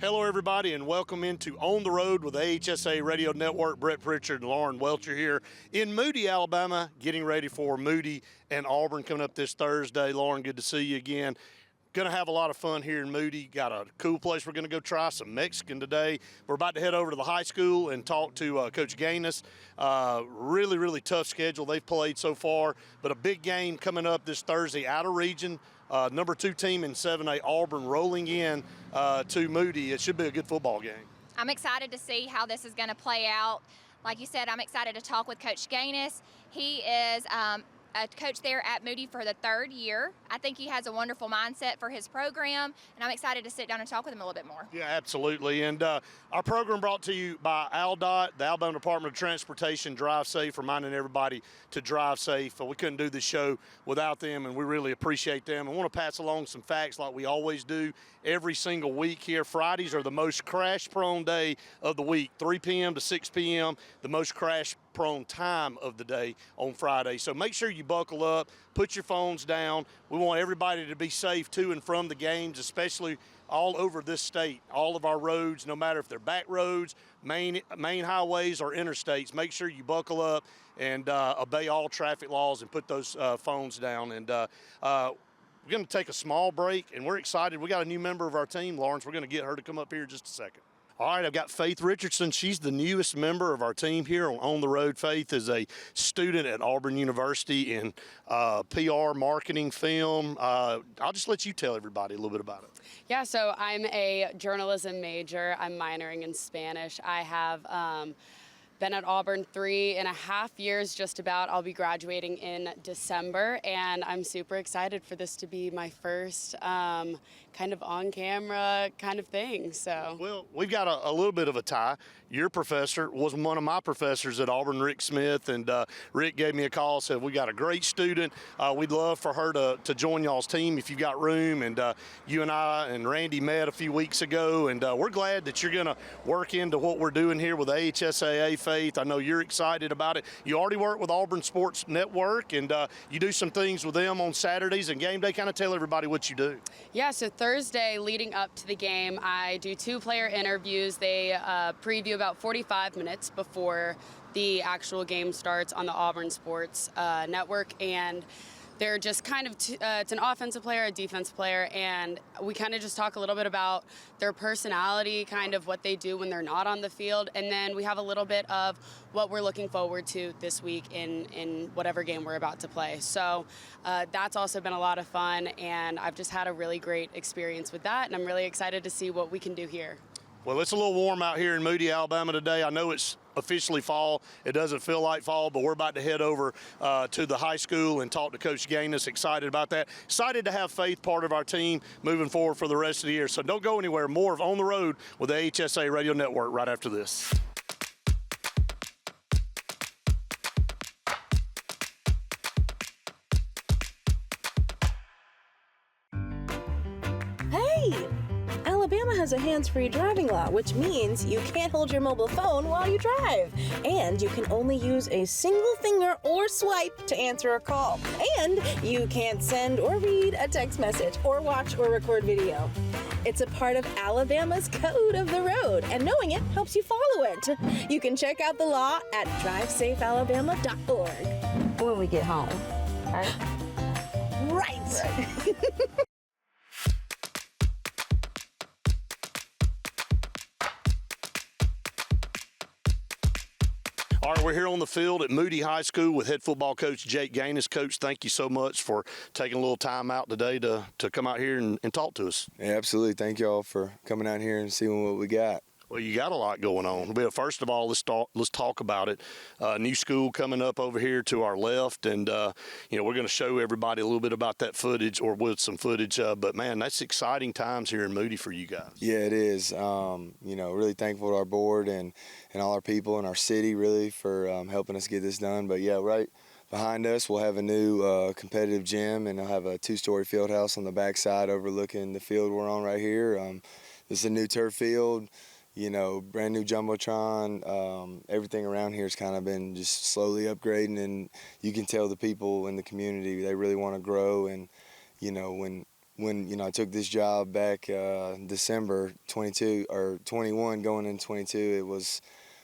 Hello, everybody, and welcome into On the Road with AHSAA Radio Network. Brett Pritchard and Lauren Welcher here in Moody, Alabama, getting ready for Moody and Auburn coming up this Thursday. Lauren, good to see you again. Going to have a lot of fun here in Moody. Got a cool place we're going to go try some Mexican today. We're about to head over to the high school and talk to Coach Ganus. Really tough schedule they've played so far, but a big game coming up this Thursday out of region. Number 2 team in 7A, Auburn, rolling in to Moody. It should be a good football game. I'm excited to see how this is going to play out. Like you said, I'm excited to talk with Coach Ganus. He is a coach there at Moody for the 3rd year. I think he has a wonderful mindset for his program, and I'm excited to sit down and talk with him a little bit more. Yeah, absolutely. And our program brought to you by ALDOT, the Alabama Department of Transportation. Drive safe, reminding everybody to drive safe. We couldn't do this show without them, and we really appreciate them. I want to pass along some facts like we always do every single week here. Fridays are the most crash-prone day of the week, 3 p.m. to 6 p.m., the most crash-prone time of the day on Friday. So make sure you buckle up, put your phones down. We want everybody to be safe to and from the games, especially all over this state. All of our roads, no matter if they're back roads, main highways, or interstates, make sure you buckle up and obey all traffic laws and put those phones down. And we're going to take a small break, and we're excited. We got a new member of our team, Lawrence. We're going to get her to come up here in just a second. All right, I've got Faith Richardson. She's the newest member of our team here on the road. Faith is a student at Auburn University in PR, marketing, film. I'll just let you tell everybody a little bit about it. Yeah, so I'm a journalism major. I'm minoring in Spanish. I have been at Auburn 3.5 years just about. I'll be graduating in December, and I'm super excited for this to be my first kind of on-camera kind of thing. So, well, we've got a little bit of a tie. Your professor was one of my professors at Auburn, Rick Smith, and Rick gave me a call, said we got a great student. We'd love for her to join y'all's team if you've got room. And you and I and Randy met a few weeks ago, and we're glad that you're going to work into what we're doing here with AHSAA. Faith, I know you're excited about it. You already work with Auburn Sports Network, and you do some things with them on Saturdays and game day. Kind of tell everybody what you do. Yeah, so Thursday leading up to the game, I do 2 player interviews. They preview about 45 minutes before the actual game starts on the Auburn Sports Network, and they're just kind of, it's an offensive player, a defensive player, and we kind of just talk a little bit about their personality, kind of what they do when they're not on the field, and then we have a little bit of what we're looking forward to this week in whatever game we're about to play. So that's also been a lot of fun, and I've just had a really great experience with that, and I'm really excited to see what we can do here. Well, it's a little warm out here in Moody, Alabama today. I know it's officially fall. It doesn't feel like fall, but we're about to head over to the high school and talk to Coach Ganus. Excited about that. Excited to have Faith part of our team moving forward for the rest of the year. So don't go anywhere. More of On the Road with the AHSAA Radio Network right after this. Hey! Alabama has a hands-free driving law, which means you can't hold your mobile phone while you drive. And you can only use a single finger or swipe to answer a call. And you can't send or read a text message or watch or record video. It's a part of Alabama's Code of the Road, and knowing it helps you follow it. You can check out the law at drivesafealabama.org. When we get home, right? Right. All right, we're here on the field at Moody High School with head football coach Jake Ganus. Coach, thank you so much for taking a little time out today to come out here and talk to us. Yeah, absolutely. Thank you all for coming out here and seeing what we got. Well, you got a lot going on. But first of all, let's talk about it. New school coming up over here to our left, and we're going to show everybody a little bit about that footage, or with some footage. But man, that's exciting times here in Moody for you guys. Yeah, it is. Really thankful to our board and all our people in our city, really, for helping us get this done. But yeah, right behind us, we'll have a new competitive gym, and I'll have a 2-story field house on the backside overlooking the field we're on right here. This is a new turf field. Brand new Jumbotron. Everything around here has kind of been just slowly upgrading, and you can tell the people in the community, they really want to grow. And, when when I took this job back December 22 or 21 going into 22, it was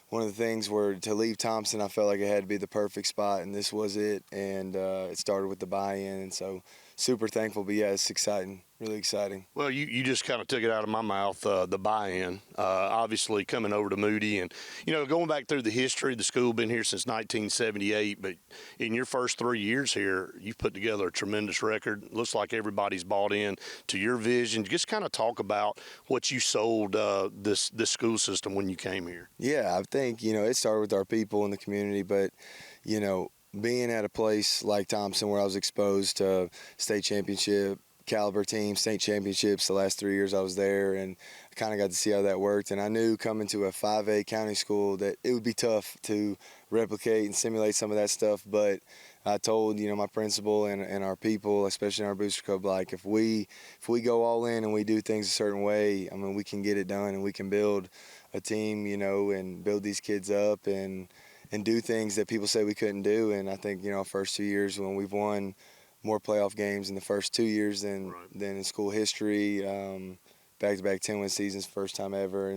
one of the things where to leave Thompson, I felt like it had to be the perfect spot, and this was it. And it started with the buy-in, and so super thankful. But yeah, it's exciting, really exciting. Well, you just kind of took it out of my mouth, the buy-in. Obviously coming over to Moody, and going back through the history, the school been here since 1978. But in your first 3 years here, you've put together a tremendous record. Looks like everybody's bought in to your vision. Just kind of talk about what you sold this school system when you came here. Yeah, I think it started with our people in the community, but being at a place like Thompson where I was exposed to state championship caliber teams, state championships the last 3 years I was there, and I kind of got to see how that worked. And I knew coming to a 5A county school that it would be tough to replicate and simulate some of that stuff, but I told my principal and our people, especially in our booster club, like if we go all in and we do things a certain way, I mean, we can get it done and we can build a team, and build these kids up and do things that people say we couldn't do. And I think, our first 2 years when we've won more playoff games in the first 2 years than in school history, back-to-back 10-win seasons, first time ever.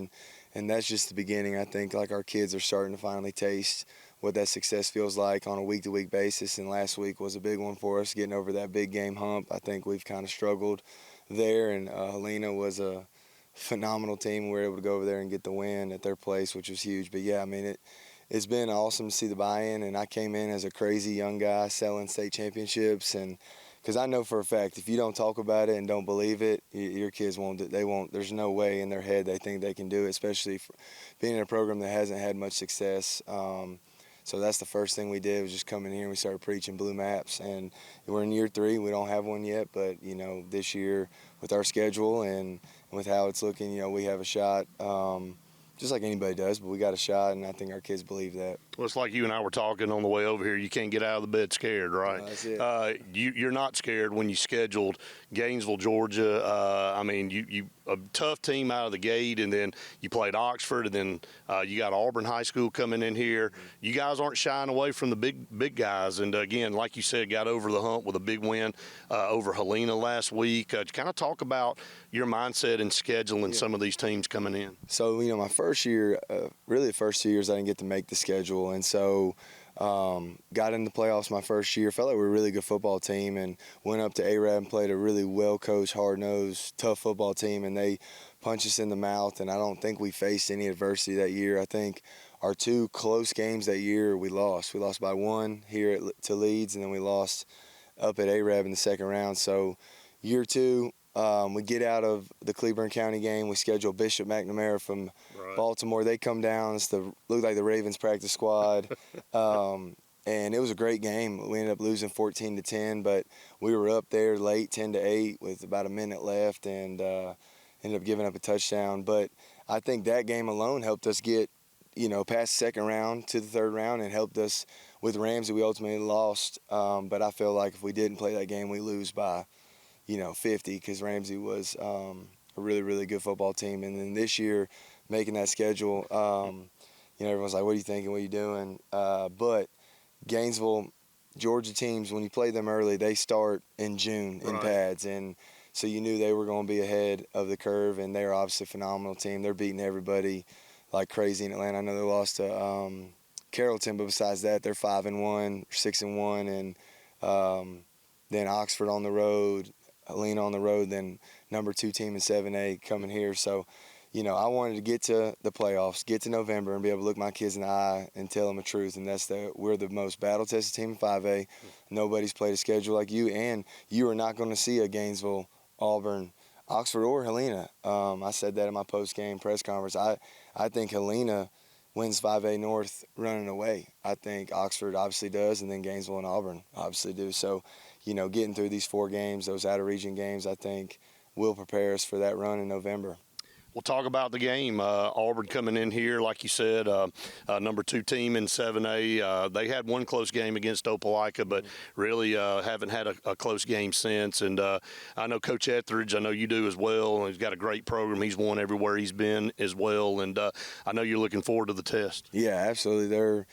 And that's just the beginning. I think like our kids are starting to finally taste what that success feels like on a week-to-week basis. And last week was a big one for us, getting over that big game hump. I think we've kind of struggled there. And Helena was a phenomenal team. We were able to go over there and get the win at their place, which was huge. But, yeah, I mean, it's been awesome to see the buy-in, and I came in as a crazy young guy selling state championships, and because I know for a fact if you don't talk about it and don't believe it, your kids won't. They won't. There's no way in their head they think they can do it, especially for being in a program that hasn't had much success. So that's the first thing we did was just come in here and we started preaching blue maps, and we're in year 3. We don't have one yet, but this year with our schedule and with how it's looking, we have a shot. Just like anybody does, but we got a shot, and I think our kids believe that. Well, it's like you and I were talking on the way over here. You can't get out of the bed scared, right? That's it. You're not scared when you scheduled Gainesville, Georgia. I mean, you a tough team out of the gate, and then you played Oxford, and then you got Auburn High School coming in here. You guys aren't shying away from the big guys, and again, like you said, got over the hump with a big win over Helena last week. Kind of talk about your mindset and scheduling some of these teams coming in. So, my first year, really the first 2 years, I didn't get to make the schedule, and so got in the playoffs my first year. Felt like we were a really good football team, and went up to AHSAA and played a really well-coached, hard-nosed, tough football team, and they punched us in the mouth, and I don't think we faced any adversity that year. I think our 2 close games that year we lost. We lost by 1 here to Leeds, and then we lost up at AHSAA in the second round. So year 2, we get out of the Cleburne County game. We schedule Bishop McNamara from Baltimore. They come down. Looked like the Ravens practice squad. And it was a great game. We ended up losing 14-10, but we were up there late, 10-8, with about a minute left, and ended up giving up a touchdown. But I think that game alone helped us get, past the second round to the third round, and helped us with Ramsey. We ultimately lost. But I feel like if we didn't play that game, we lose by 50, because Ramsey was a really, really good football team. And then this year, making that schedule, everyone's like, what are you thinking? What are you doing? But Gainesville, Georgia teams, when you play them early, they start in June in pads. And so you knew they were going to be ahead of the curve, and they're obviously a phenomenal team. They're beating everybody like crazy in Atlanta. I know they lost to Carrollton, but besides that, they're 5-1, 6-1, and then Oxford on the road, Helena on the road, then number 2 team in 7A coming here. So, I wanted to get to the playoffs, get to November, and be able to look my kids in the eye and tell them the truth. And that's we're the most battle-tested team in 5A. Nobody's played a schedule like you, and you are not going to see a Gainesville, Auburn, Oxford, or Helena. I said that in my post-game press conference. I think Helena wins 5A North running away. I think Oxford obviously does, and then Gainesville and Auburn obviously do. So, getting through these 4 games, those out-of-region games, I think will prepare us for that run in November. We'll talk about the game. Auburn coming in here, like you said, number 2 team in 7A. They had one close game against Opelika, but really haven't had a close game since. And I know Coach Etheridge, I know you do as well. He's got a great program. He's won everywhere he's been as well. And I know you're looking forward to the test. Yeah, absolutely.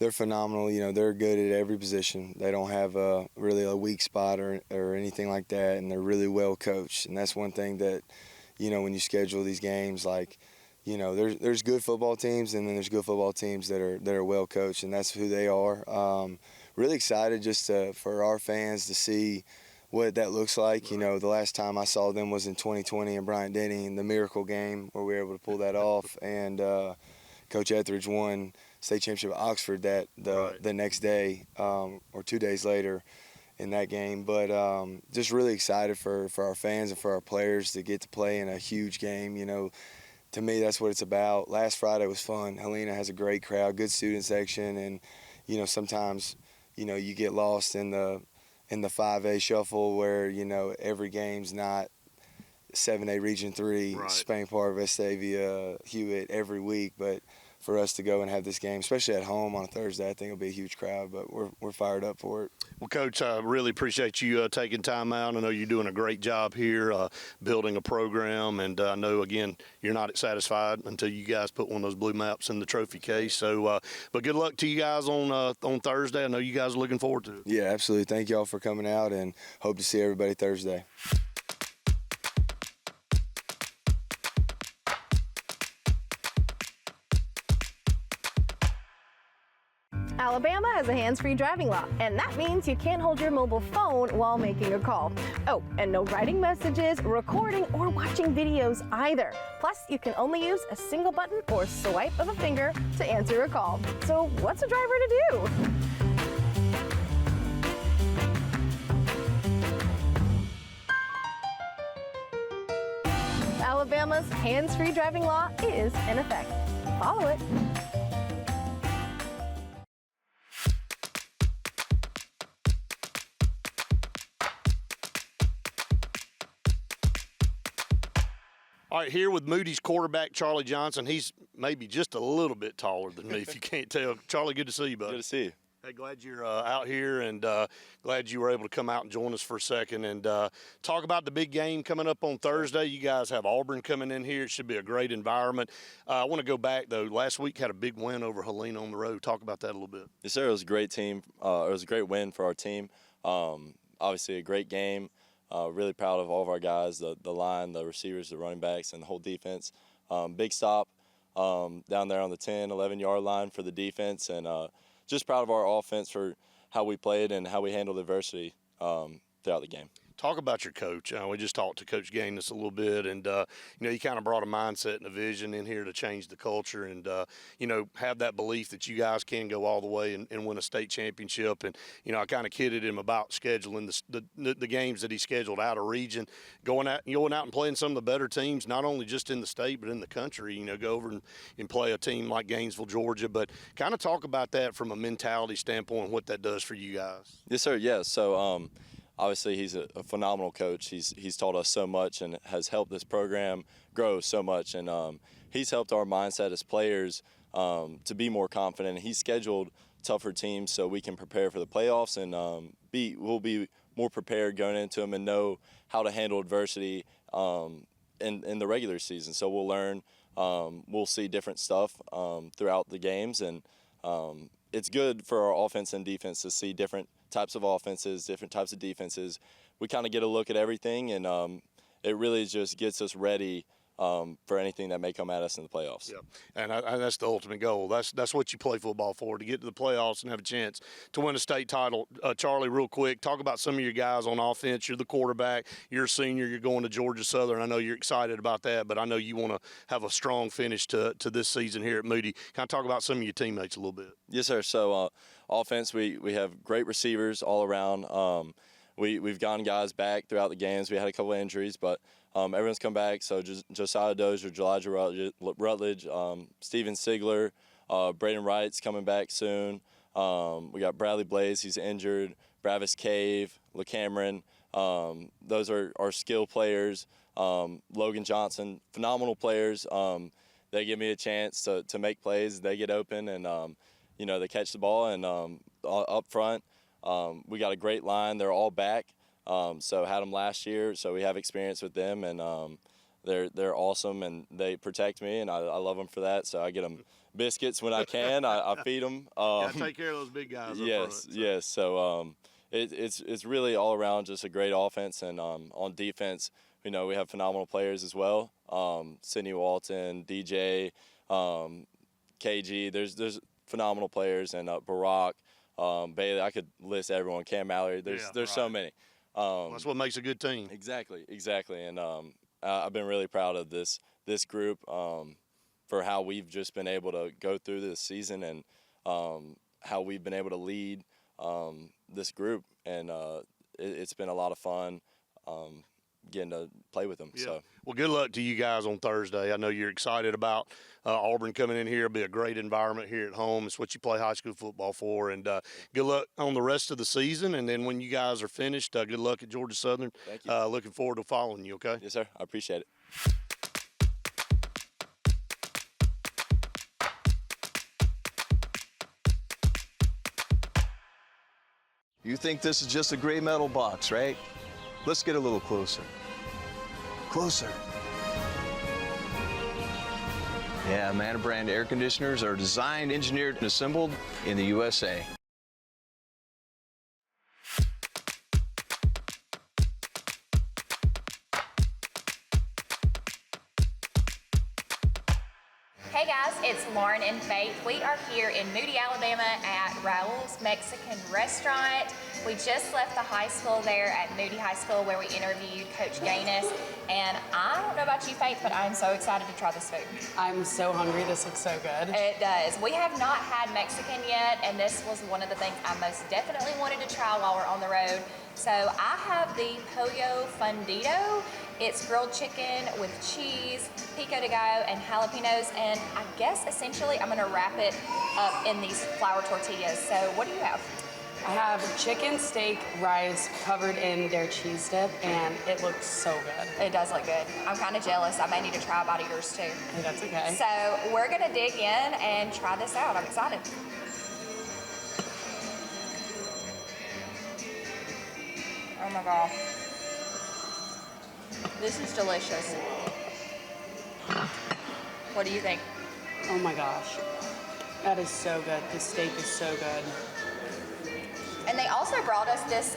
they're phenomenal. You know, they're good at every position. They don't have really a weak spot or anything like that, and they're really well coached. And that's one thing that, you know, when you schedule these games, like, you know, there's good football teams, and then there's good football teams that are well coached, and that's who they are. Really excited just for our fans to see what that looks like. You know, the last time I saw them was in 2020 in Bryant-Denny in the Miracle game, where we were able to pull that off, and Coach Etheridge won state championship at Oxford the next day or 2 days later in that game. But just really excited for our fans and for our players to get to play in a huge game. You know, to me, that's what it's about. Last Friday was fun. Helena has a great crowd, good student section, and, you know, sometimes, you know, you get lost in the 5A shuffle where, you know, every game's not 7A Region 3, right. Spain Park, Vestavia, Hewitt every week. But for us to go and have this game, especially at home on a Thursday, I think it'll be a huge crowd, but we're fired up for it. Well, Coach, I really appreciate you taking time out. I know you're doing a great job here building a program, and I know, again, you're not satisfied until you guys put one of those blue maps in the trophy case. So, but good luck to you guys on Thursday. I know you guys are looking forward to it. Yeah, absolutely. Thank you all for coming out, and hope to see everybody Thursday. Alabama has a hands-free driving law, and that means you can't hold your mobile phone while making a call. Oh, and no writing messages, recording, or watching videos either. Plus, you can only use a single button or swipe of a finger to answer a call. So what's a driver to do? Alabama's hands-free driving law is in effect. Follow it. All right, here with Moody's quarterback, Charlie Johnston. He's maybe just a little bit taller than me, if you can't tell. Charlie, good to see you, buddy. Good to see you. Hey, glad you're out here, and glad you were able to come out and join us for a second and talk about the big game coming up on Thursday. You guys have Auburn coming in here. It should be a great environment. I want to go back, though. Last week had a big win over Helena on the road. Talk about that a little bit. Yes, sir. It was a great team. It was a great win for our team. Obviously, a great game. Really proud of all of our guys, the line, the receivers, the running backs, and the whole defense. Big stop down there on the 10, 11-yard line for the defense, and just proud of our offense for how we played and how we handled adversity throughout the game. Talk about your coach. We just talked to Coach Ganus a little bit, and, you know, you kind of brought a mindset and a vision in here to change the culture and, you know, have that belief that you guys can go all the way and win a state championship. And, you know, I kind of kidded him about scheduling the games that he scheduled out of region, going out and playing some of the better teams, not only just in the state but in the country. You know, go over and play a team like Gainesville, Georgia. But kind of talk about that from a mentality standpoint and what that does for you guys. Yes, sir. Yeah. So, obviously, he's a phenomenal coach. He's taught us so much and has helped this program grow so much. And he's helped our mindset as players to be more confident. He's scheduled tougher teams so we can prepare for the playoffs and we'll be more prepared going into them and know how to handle adversity in the regular season. So we'll learn. We'll see different stuff throughout the games. And it's good for our offense and defense to see different types of offenses, different types of defenses. We kind of get a look at everything, and it really just gets us ready for anything that may come at us in the playoffs. Yeah, and that's the ultimate goal. That's what you play football for, to get to the playoffs and have a chance to win a state title. Charlie, real quick, talk about some of your guys on offense. You're the quarterback. You're a senior. You're going to Georgia Southern. I know you're excited about that, but I know you want to have a strong finish to this season here at Moody. Kind of talk about some of your teammates a little bit. Yes, sir. So offense, we have great receivers all around. We've gotten guys back throughout the games. We had a couple of injuries, but everyone's come back. So Josiah Dozier, Elijah Rutledge, Steven Sigler, Braden Wright's coming back soon. We got Bradley Blaze, he's injured. Bravis Cave, LaCameron. Those are our skill players. Logan Johnson, phenomenal players. They give me a chance to make plays. They get open and, you know, they catch the ball. And up front, we got a great line. They're all back. So had them last year, so we have experience with them. And they're awesome, and they protect me, and I love them for that. So I get them biscuits when I can. I feed them. Take care of those big guys. Yes, yes. So it's really all around just a great offense, and on defense, we have phenomenal players as well. Sidney Walton, DJ, KG. There's phenomenal players, and Barack, Bailey. I could list everyone. Cam Mallory. There's so many. That's what makes a good team. Exactly. And I've been really proud of this group for how we've just been able to go through this season, and how we've been able to lead this group, and it's been a lot of fun getting to play with them. Yeah. So, well, good luck to you guys on Thursday. I know you're excited about Auburn coming in here. It'll be a great environment here at home. It's what you play high school football for. And good luck on the rest of the season. And then when you guys are finished, good luck at Georgia Southern. Thank you. Looking forward to following you, okay? Yes, sir. I appreciate it. You think this is just a gray metal box, right? Let's get a little closer. Closer. Yeah, Manna brand air conditioners are designed, engineered, and assembled in the USA. Hey guys, it's Lauren and Faith. We are here in Moody, Alabama at Raul's Mexican Restaurant. We just left the high school there at Moody High School where we interviewed Coach Ganus. And I don't know about you, Faith, but I'm so excited to try this food. I'm so hungry. This looks so good. It does. We have not had Mexican yet, and this was one of the things I most definitely wanted to try while we're on the road. So I have the Pollo Fundido. It's grilled chicken with cheese, pico de gallo, and jalapenos. And I guess essentially I'm gonna wrap it up in these flour tortillas. So what do you have? I have chicken, steak, rice covered in their cheese dip, and it looks so good. It does look good. I'm kind of jealous. I may need to try a bite of yours too. Hey, that's okay. So we're gonna dig in and try this out. I'm excited. Oh my God. This is delicious. What do you think? Oh my gosh. That is so good. The steak is so good. And they also brought us this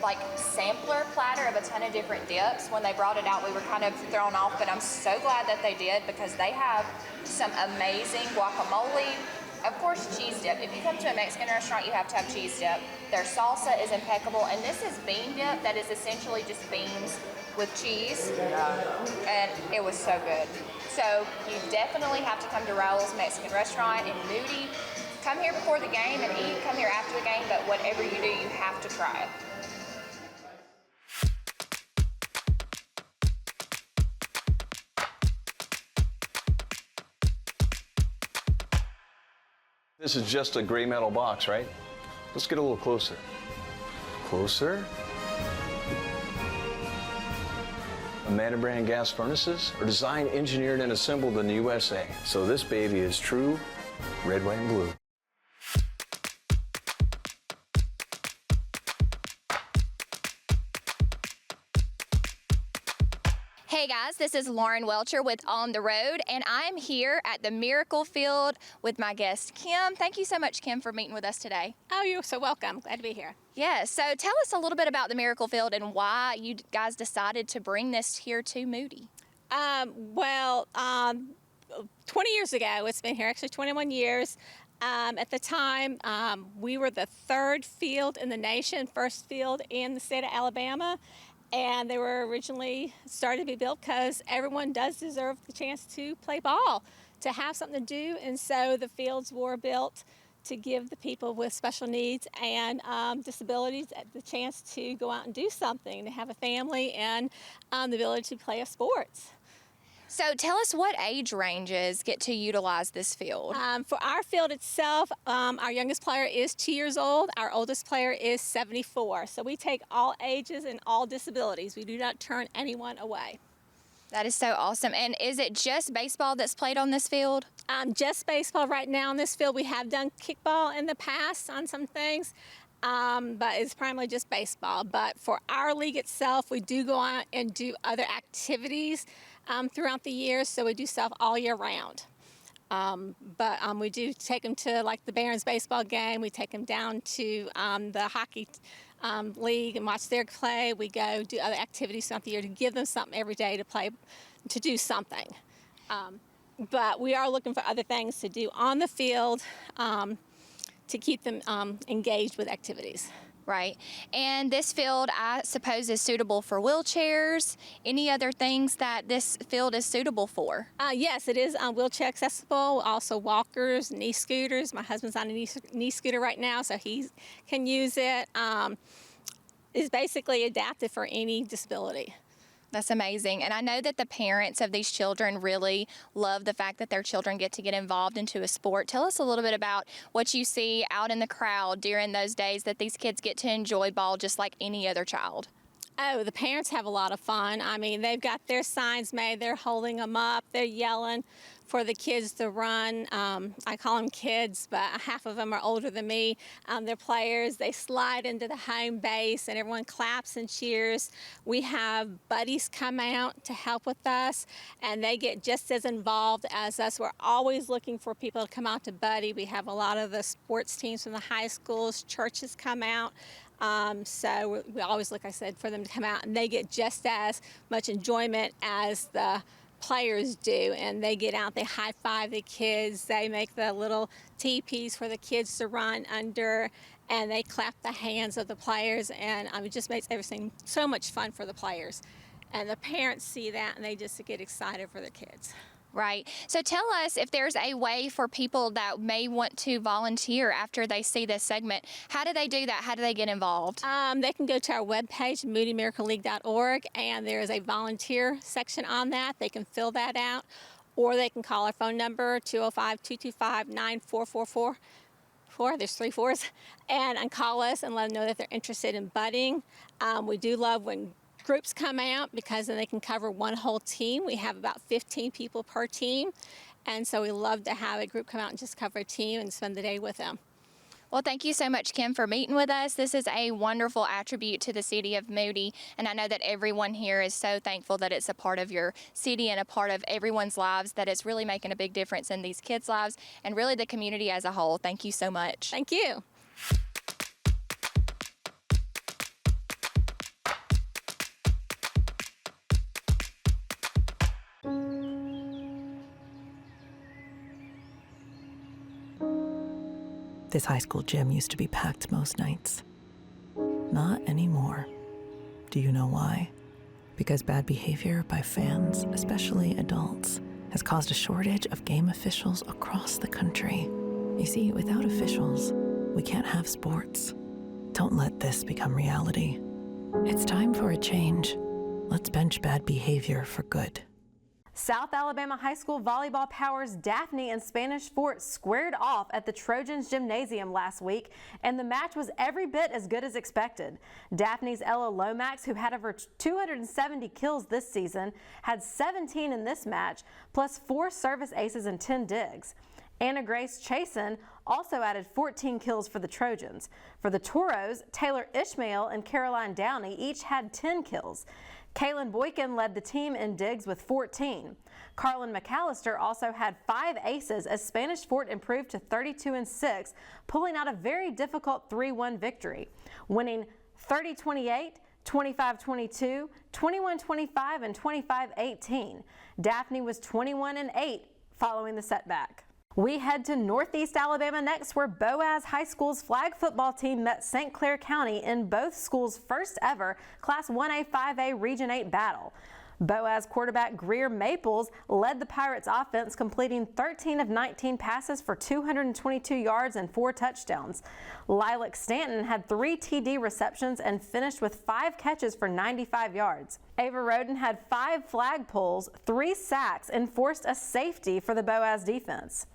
like sampler platter of a ton of different dips. When they brought it out, we were kind of thrown off, but I'm so glad that they did because they have some amazing guacamole. Of course, cheese dip. If you come to a Mexican restaurant, you have to have cheese dip. Their salsa is impeccable, and this is bean dip that is essentially just beans with cheese. And it was so good. So you definitely have to come to Raul's Mexican Restaurant in Moody. Come here before the game and eat. Come here after the game, but whatever you do, you have to try it. This is just a gray metal box, right? Let's get a little closer. Closer. Manna brand gas furnaces are designed, engineered, and assembled in the USA. So this baby is true red, white, and blue. Hey guys, this is Lauren Welcher with On the Road, and I'm here at the Miracle Field with my guest, Kim. Thank you so much, Kim, for meeting with us today. Oh, you're so welcome. Glad to be here. Yeah, so tell us a little bit about the Miracle Field and why you guys decided to bring this here to Moody. 20 years ago, it's been here actually 21 years. At the time, we were the third field in the nation, first field in the state of Alabama. And they were originally started to be built because everyone does deserve the chance to play ball, to have something to do. And so the fields were built to give the people with special needs and disabilities the chance to go out and do something, to have a family and the ability to play a sports. So tell us what age ranges get to utilize this field. For our field itself, our youngest player is 2 years old. Our oldest player is 74. So we take all ages and all disabilities. We do not turn anyone away. That is so awesome. And is it just baseball that's played on this field? Just baseball right now on this field. We have done kickball in the past on some things, but it's primarily just baseball. But for our league itself, we do go out and do other activities throughout the year, so we do stuff all year round. But we do take them to like the Barons baseball game. We take them down to the hockey league and watch their play. We go do other activities throughout the year to give them something every day to play, to do something. But we are looking for other things to do on the field to keep them engaged with activities. Right. And this field, I suppose, is suitable for wheelchairs. Any other things that this field is suitable for? Yes, it is wheelchair accessible. Also walkers, knee scooters. My husband's on a knee scooter right now, so he can use it. It's basically adapted for any disability. That's amazing. And I know that the parents of these children really love the fact that their children get to get involved into a sport. Tell us a little bit about what you see out in the crowd during those days that these kids get to enjoy ball just like any other child. Oh, the parents have a lot of fun. I mean, they've got their signs made. They're holding them up. They're yelling for the kids to run. I call them kids, but half of them are older than me. They're players. They slide into the home base, and everyone claps and cheers. We have buddies come out to help with us, and they get just as involved as us. We're always looking for people to come out to buddy. We have a lot of the sports teams from the high schools. Churches come out. So we always look, I said, for them to come out, and they get just as much enjoyment as the players do. And they get out, they high-five the kids, they make the little teepees for the kids to run under, and they clap the hands of the players, and it just makes everything so much fun for the players. And the parents see that, and they just get excited for their kids. Right. So tell us if there's a way for people that may want to volunteer after they see this segment. How do they do that? How do they get involved? They can go to our webpage, moodymiracleleague.org, and there is a volunteer section on that. They can fill that out, or they can call our phone number, 205-225-9444. There's 3 4s, and call us and let them know that they're interested in budding. We do love when groups come out because then they can cover one whole team. We have about 15 people per team, and so we love to have a group come out and just cover a team and spend the day with them. Well, thank you so much, Kim, for meeting with us. This is a wonderful attribute to the City of Moody, and I know that everyone here is so thankful that it's a part of your city and a part of everyone's lives, that it's really making a big difference in these kids' lives and really the community as a whole. Thank you so much. Thank you. This high school gym used to be packed most nights. Not anymore. Do you know why? Because bad behavior by fans, especially adults, has caused a shortage of game officials across the country. You see, without officials, we can't have sports. Don't let this become reality. It's time for a change. Let's bench bad behavior for good. South Alabama High School volleyball powers Daphne and Spanish Fort squared off at the Trojans Gymnasium last week, and the match was every bit as good as expected. Daphne's Ella Lomax, who had over 270 kills this season, had 17 in this match, plus 4 service aces and 10 digs. Anna Grace Chasen also added 14 kills for the Trojans. For the Toros, Taylor Ishmael and Caroline Downey each had 10 kills. Kaylin Boykin led the team in digs with 14. Carlin McAllister also had 5 aces as Spanish Fort improved to 32-6, pulling out a very difficult 3-1 victory, winning 30-28, 25-22, 21-25, and 25-18. Daphne was 21-8 following the setback. We head to Northeast Alabama next, where Boaz High School's flag football team met St. Clair County in both schools' first ever Class 1A 5A Region 8 battle. Boaz quarterback Greer Maples led the Pirates offense, completing 13 of 19 passes for 222 yards and 4 touchdowns. Lilac Stanton had 3 TD receptions and finished with 5 catches for 95 yards. Ava Roden had 5 flag pulls, 3 sacks, and forced a safety for the Boaz defense.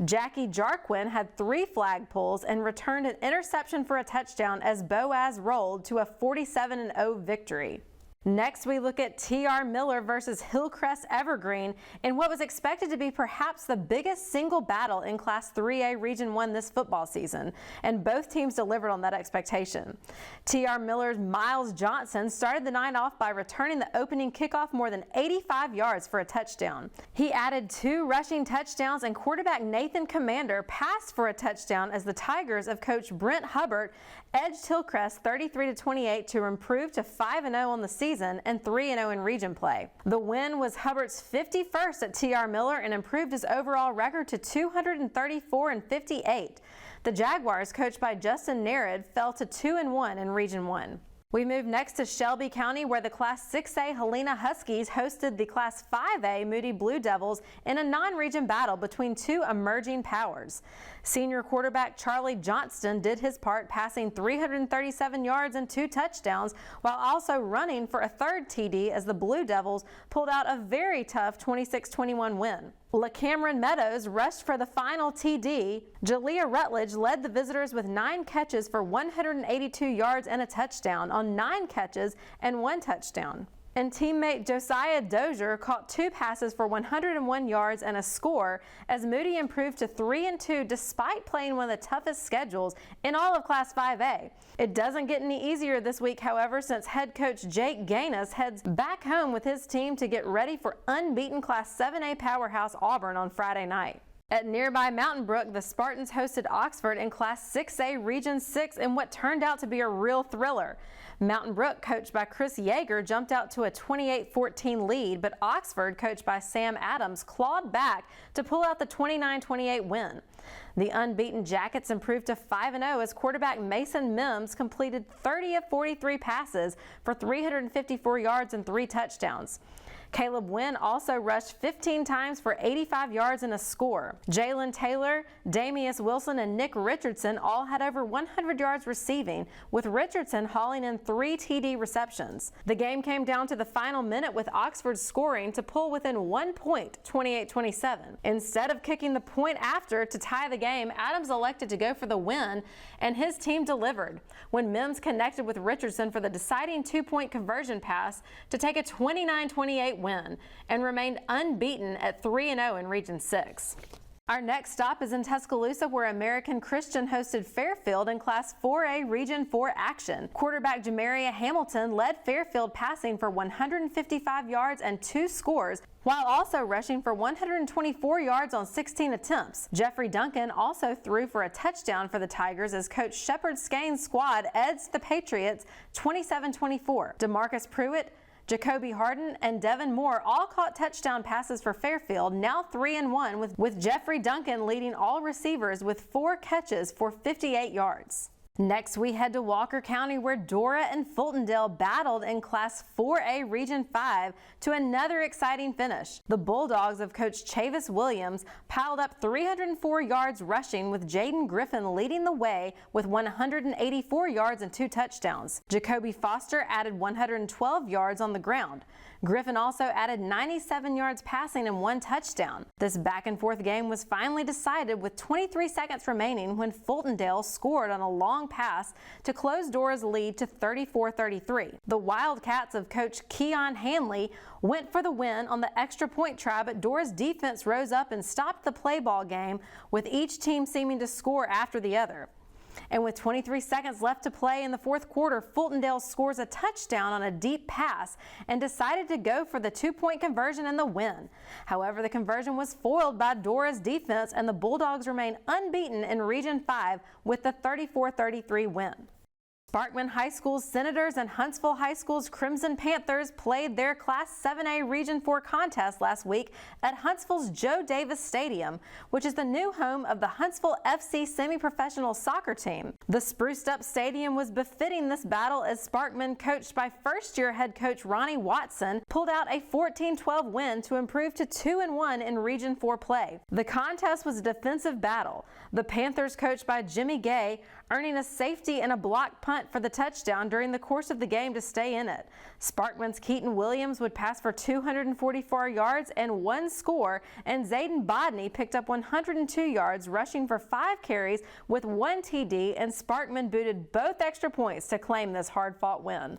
Jackie Jarquin had 3 flag pulls and returned an interception for a touchdown as Boaz rolled to a 47-0 victory. Next, we look at T.R. Miller versus Hillcrest Evergreen in what was expected to be perhaps the biggest single battle in Class 3A Region 1 this football season, and both teams delivered on that expectation. T.R. Miller's Miles Johnston started the night off by returning the opening kickoff more than 85 yards for a touchdown. He added 2 rushing touchdowns, and quarterback Nathan Commander passed for a touchdown as the Tigers of Coach Brent Hubbard edged Hillcrest 33-28 to improve to 5-0 on the season and 3-0 in region play. The win was Hubbard's 51st at T.R. Miller and improved his overall record to 234-58. The Jaguars, coached by Justin Nerid, fell to 2-1 in Region 1. We move next to Shelby County, where the Class 6A Helena Huskies hosted the Class 5A Moody Blue Devils in a non-region battle between 2 emerging powers. Senior quarterback Charlie Johnston did his part, passing 337 yards and 2 touchdowns, while also running for a 3rd TD as the Blue Devils pulled out a very tough 26-21 win. LaCameron Meadows rushed for the final TD. Jalea Rutledge led the visitors with 9 catches for 182 yards and a touchdown on 9 catches and 1 touchdown. And teammate Josiah Dozier caught 2 passes for 101 yards and a score as Moody improved to 3-2 despite playing one of the toughest schedules in all of Class 5A. It doesn't get any easier this week, however, since head coach Jake Ganus heads back home with his team to get ready for unbeaten Class 7A powerhouse Auburn on Friday night. At nearby Mountain Brook, the Spartans hosted Oxford in Class 6A Region 6 in what turned out to be a real thriller. Mountain Brook, coached by Chris Yeager, jumped out to a 28-14 lead, but Oxford, coached by Sam Adams, clawed back to pull out the 29-28 win. The unbeaten Jackets improved to 5-0 as quarterback Mason Mims completed 30 of 43 passes for 354 yards and 3 touchdowns. Caleb Wynn also rushed 15 times for 85 yards and a score. Jalen Taylor, Damius Wilson, and Nick Richardson all had over 100 yards receiving, with Richardson hauling in 3 TD receptions. The game came down to the final minute with Oxford scoring to pull within 1 point, 28-27. Instead of kicking the point after to tie the game, Adams elected to go for the win, and his team delivered when Mims connected with Richardson for the deciding 2-point conversion pass to take a 29-28 win and remained unbeaten at 3-0 in Region 6. Our next stop is in Tuscaloosa, where American Christian hosted Fairfield in Class 4A Region 4 action. Quarterback Jamaria Hamilton led Fairfield passing for 155 yards and 2 scores, while also rushing for 124 yards on 16 attempts. Jeffrey Duncan also threw for a touchdown for the Tigers as Coach Shepard Skane's squad edged the Patriots 27-24. DeMarcus Pruitt, Jacoby Harden, and Devin Moore all caught touchdown passes for Fairfield, now 3-1, with Jeffrey Duncan leading all receivers with 4 catches for 58 yards. Next, we head to Walker County, where Dora and Fultondale battled in Class 4A Region 5 to another exciting finish. The Bulldogs of Coach Chavis Williams piled up 304 yards rushing, with Jaden Griffin leading the way with 184 yards and 2 touchdowns. Jacoby Foster added 112 yards on the ground. Griffin also added 97 yards passing and 1 touchdown. This back-and-forth game was finally decided with 23 seconds remaining when Fultondale scored on a long pass to close Dora's lead to 34-33. The Wildcats of Coach Keon Hanley went for the win on the extra point try, but Dora's defense rose up and stopped the play ball game, with each team seeming to score after the other. And with 23 seconds left to play in the 4th quarter, Fultondale scores a touchdown on a deep pass and decided to go for the 2-point conversion and the win. However, the conversion was foiled by Dora's defense, and the Bulldogs remain unbeaten in Region 5 with the 34-33 win. Sparkman High School's Senators and Huntsville High School's Crimson Panthers played their Class 7A Region 4 contest last week at Huntsville's Joe Davis Stadium, which is the new home of the Huntsville FC semi-professional soccer team. The spruced-up stadium was befitting this battle as Sparkman, coached by first-year head coach Ronnie Watson, pulled out a 14-12 win to improve to 2-1 in Region 4 play. The contest was a defensive battle. The Panthers, coached by Jimmy Gay, earning a safety and a block punt for the touchdown during the course of the game to stay in it. Sparkman's Keaton Williams would pass for 244 yards and 1 score, and Zayden Bodney picked up 102 yards, rushing for 5 carries with 1 TD, and Sparkman booted both extra points to claim this hard-fought win.